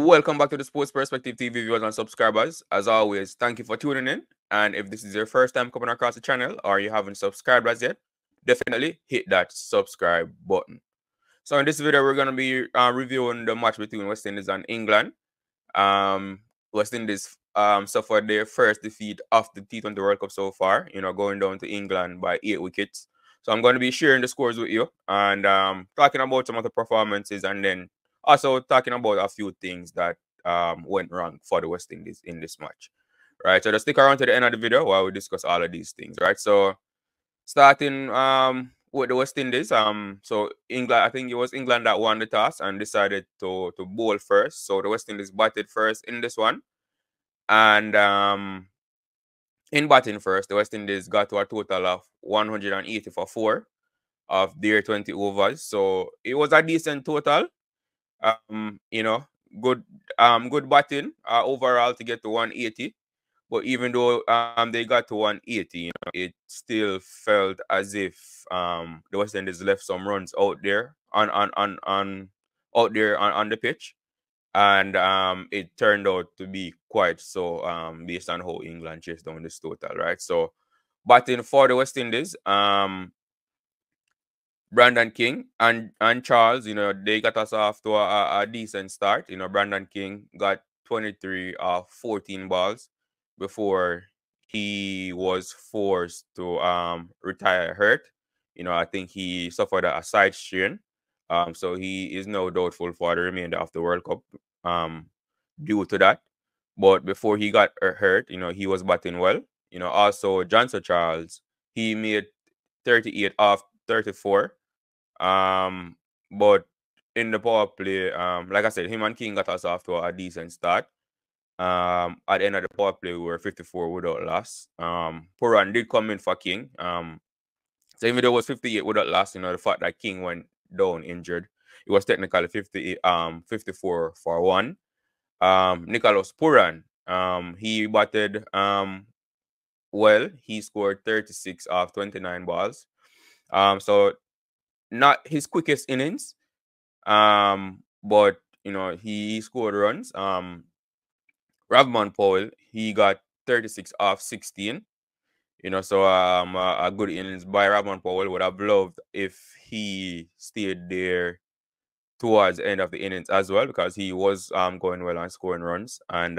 Welcome back to the Sports Perspective TV viewers and subscribers. As always, thank you for tuning in. And if this is your first time coming across the channel or you haven't subscribed as yet, definitely hit that subscribe button. So in this video, we're going to be reviewing the match between West Indies and England. West Indies suffered their first defeat of the T20 World Cup so far, going down to England by 8 wickets. So I'm going to be sharing the scores with you and talking about some of the performances, and then also talking about a few things that went wrong for the West Indies in this match. Right, so just stick around to the end of the video while we discuss all of these things. Right, so starting with the West Indies, so England, I think it was England that won the toss and decided to bowl first. So the West Indies batted first in this one, and in batting first, the West Indies got to a total of 180 for 4 of their 20 overs. So it was a decent total. Good good batting overall to get to 180. But even though they got to 180, it still felt as if the West Indies left some runs out there on the pitch. And it turned out to be quite so based on how England chased down this total, right? So batting for the West Indies, Brandon King and Charles, they got us off to a decent start. Brandon King got 23 of 14 balls before he was forced to retire hurt. I think he suffered a side strain. So he is now doubtful for the remainder of the World Cup due to that. But before he got hurt, he was batting well. Also Johnson Charles, he made 38 off 34. But in the power play, like I said, him and King got us off to a decent start. At the end of the power play, we were 54 without loss. Pooran did come in for King. So even though it was 58 without loss, the fact that King went down injured, it was technically 54 for 1. Nicholas Pooran, he batted well. He scored 36 off 29 balls. So not his quickest innings, but he scored runs. Ravman Powell, he got 36 off 16. So a good innings by Ravman Powell. Would have loved if he stayed there towards the end of the innings as well, because he was going well and scoring runs. And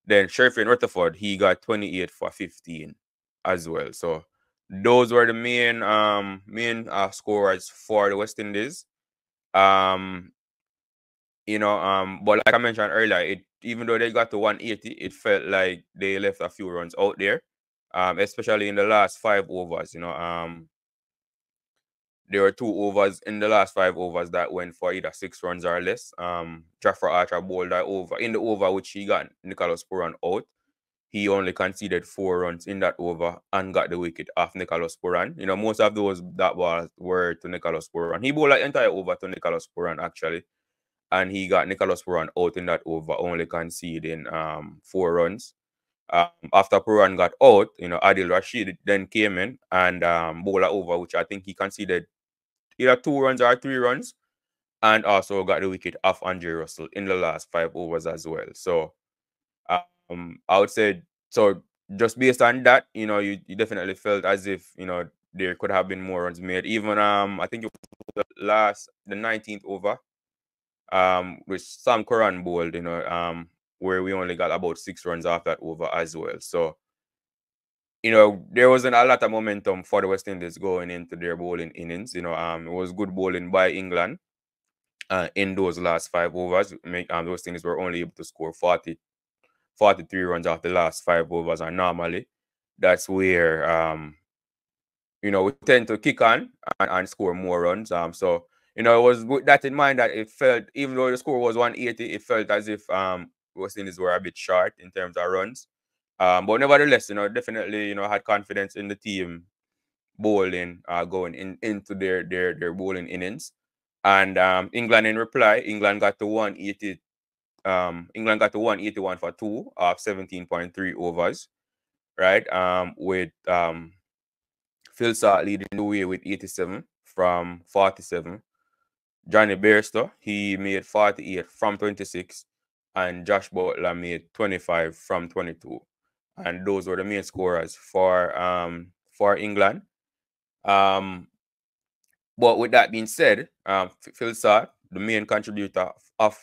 then Sheriff Rutherford, he got 28 for 15 as well. So those were the main scorers for the West Indies. But like I mentioned earlier, even though they got to 180, it felt like they left a few runs out there, especially in the last 5 overs. There were 2 overs in the last 5 overs that went for either 6 runs or less. Jaffer Archer bowled that over. In the over which he got Nicholas Pooran out, he only conceded 4 runs in that over and got the wicket off Nicholas Pooran. Most of those that were to Nicholas Pooran. He bowled the entire over to Nicholas Pooran, actually. And he got Nicholas Pooran out in that over, only conceding 4 runs. After Pooran got out, Adil Rashid then came in and bowled an over, which I think he conceded either 2 runs or 3 runs, and also got the wicket off Andre Russell in the last 5 overs as well. So I would say, so just based on that, you definitely felt as if, there could have been more runs made. Even I think it was the 19th over, which Sam Curran bowled, where we only got about 6 runs off that over as well. So, there wasn't a lot of momentum for the West Indies going into their bowling innings. It was good bowling by England in those last 5 overs. The West Indies were only able to score 43 runs off the last 5 overs, and normally that's where we tend to kick on and score more runs. So it was with that in mind that it felt, even though the score was 180, it felt as if West Indies were a bit short in terms of runs. But nevertheless, definitely, had confidence in the team bowling going into their bowling innings. And England in reply, England got to 180. England got to 181 for 2 of 17.3 overs, right? With Phil Sart leading the way with 87 from 47. Johnny Bairstow, he made 48 from 26, and Josh Butler made 25 from 22. And those were the main scorers for England. But with that being said, Phil Sart, the main contributor of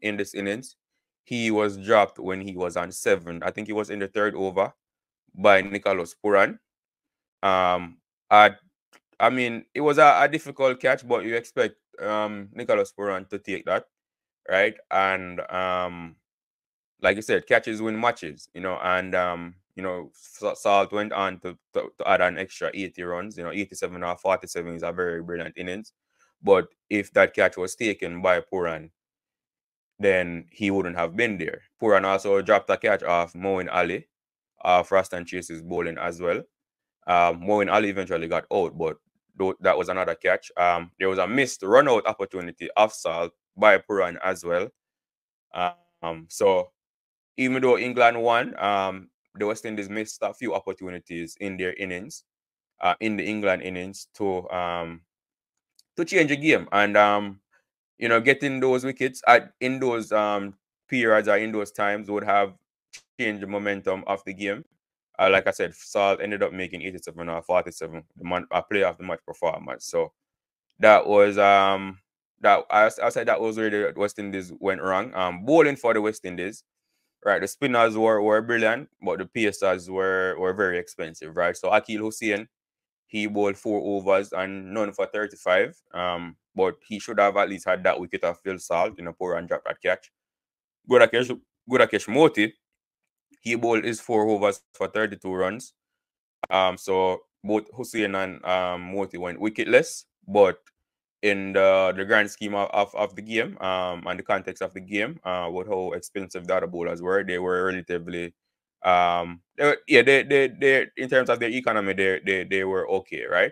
in this innings, he was dropped when he was on 7. I think he was in the 3rd over by Nicholas Pooran. Um, I, I mean, it was a difficult catch, but you expect Nicholas Pooran to take that, right? And like you said, catches win matches, and Salt went on to add an extra 80 runs, 87 or 47 is a very brilliant innings. But if that catch was taken by Pooran, then he wouldn't have been there. Pooran also dropped a catch off Moeen Ali, Roston Chase's bowling as well. Moeen Ali eventually got out, but that was another catch. There was a missed run out opportunity off Salt by Pooran as well. So even though England won, the West Indies missed a few opportunities in their innings, in the England innings to change the game. And getting those wickets in those periods or in those times would have changed the momentum of the game. Like I said, Salt ended up making 87 or 47, a player of the match performance. So that was that I said that was where the West Indies went wrong. Bowling for the West Indies. Right, the spinners were brilliant, but the pacers were very expensive, right? So Akil Hussain, he bowled 4 overs and none for 35. But he should have at least had that wicket of Phil Salt, pour and drop that catch. Gudakesh Motie, he bowled his 4 overs for 32 runs. So both Hussain and Motie went wicketless, but in the grand scheme of the game, and the context of the game, with how expensive the other bowlers were, they were relatively, they in terms of their economy, they were okay, right?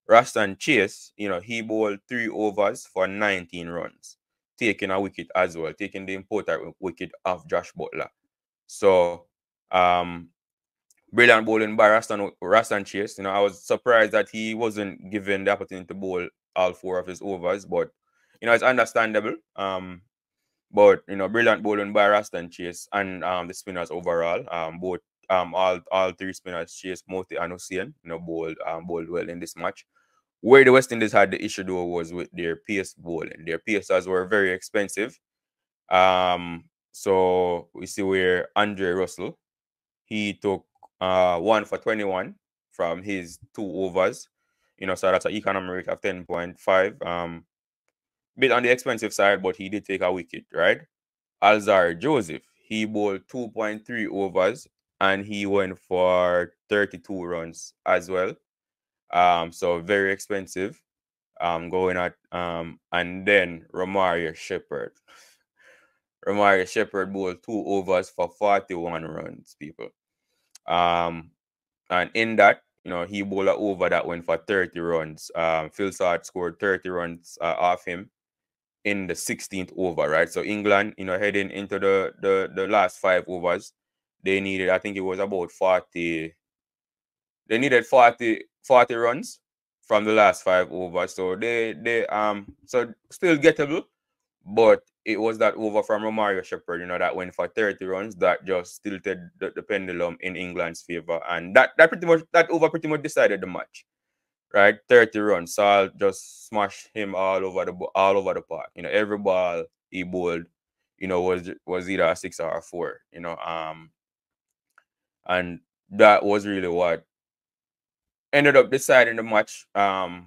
Roston Chase, he bowled 3 overs for 19 runs, taking a wicket as well, taking the important wicket of Josh Butler. So, brilliant bowling by Roston Chase. I was surprised that he wasn't given the opportunity to bowl all 4 of his overs, but it's understandable. But brilliant bowling by Roston Chase and the spinners overall. Both all 3 spinners, Chase, Motie, and Hussain, bowled well in this match. Where the West Indies had the issue though was with their pace bowling. Their pacers were very expensive. So we see where Andre Russell, he took 1 for 21 from his 2 overs. So that's an economy rate of 10.5. Bit on the expensive side, but he did take a wicket, right? Shamar Joseph, he bowled 2.3 overs and he went for 32 runs as well. So very expensive. Going at and then Romario Shepherd. Romario Shepherd bowled 2 overs for 41 runs, people. And in that, he bowled an over that went for 30 runs. Phil Sart scored 30 runs off him in the 16th over, right? So England, heading into the last 5 overs, they needed, I think it was about 40. They needed 40 runs from the last 5 overs. So so still gettable, but it was that over from Romario Shepherd, that went for 30 runs that just tilted the pendulum in England's favor. And that over pretty much decided the match. Right? 30 runs. So just smashed him all over the park. Every ball he bowled, was either a 6 or a 4, and that was really what ended up deciding the match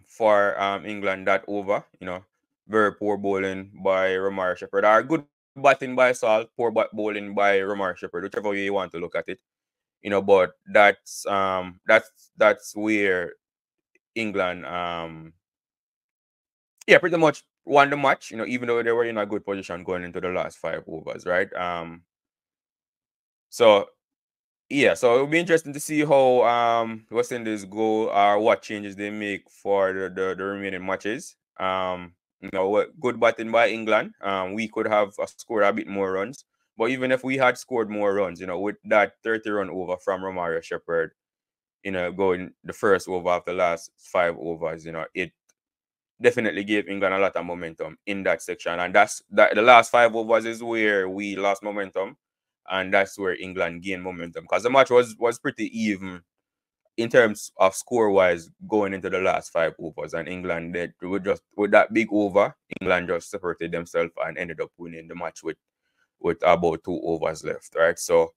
for England that over. Very poor bowling by Romario Shepherd. Or good batting by Salt, poor bowling by Romario Shepherd, whichever way you want to look at it. But that's where England pretty much won the match, even though they were in a good position going into the last 5 overs, right? So so it'll be interesting to see how West Indies go or what changes they make for the remaining matches. Good batting by England. We could have scored a bit more runs. But even if we had scored more runs, with that 30-run over from Romario Shepherd, going the first over of the last 5 overs, definitely gave England a lot of momentum in that section. And that's that the last 5 overs is where we lost momentum. And that's where England gained momentum. Because the match was pretty even in terms of score-wise going into the last 5 overs. And England did with that big over, England just separated themselves and ended up winning the match with about 2 overs left. Right. So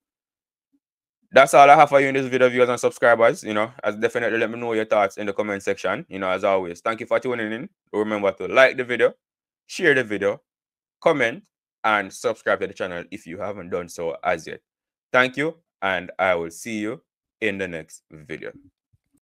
that's all I have for you in this video, viewers and subscribers. As definitely let me know your thoughts in the comment section. As always, thank you for tuning in. Remember to like the video, share the video, comment, and subscribe to the channel if you haven't done so as yet. Thank you, and I will see you in the next video.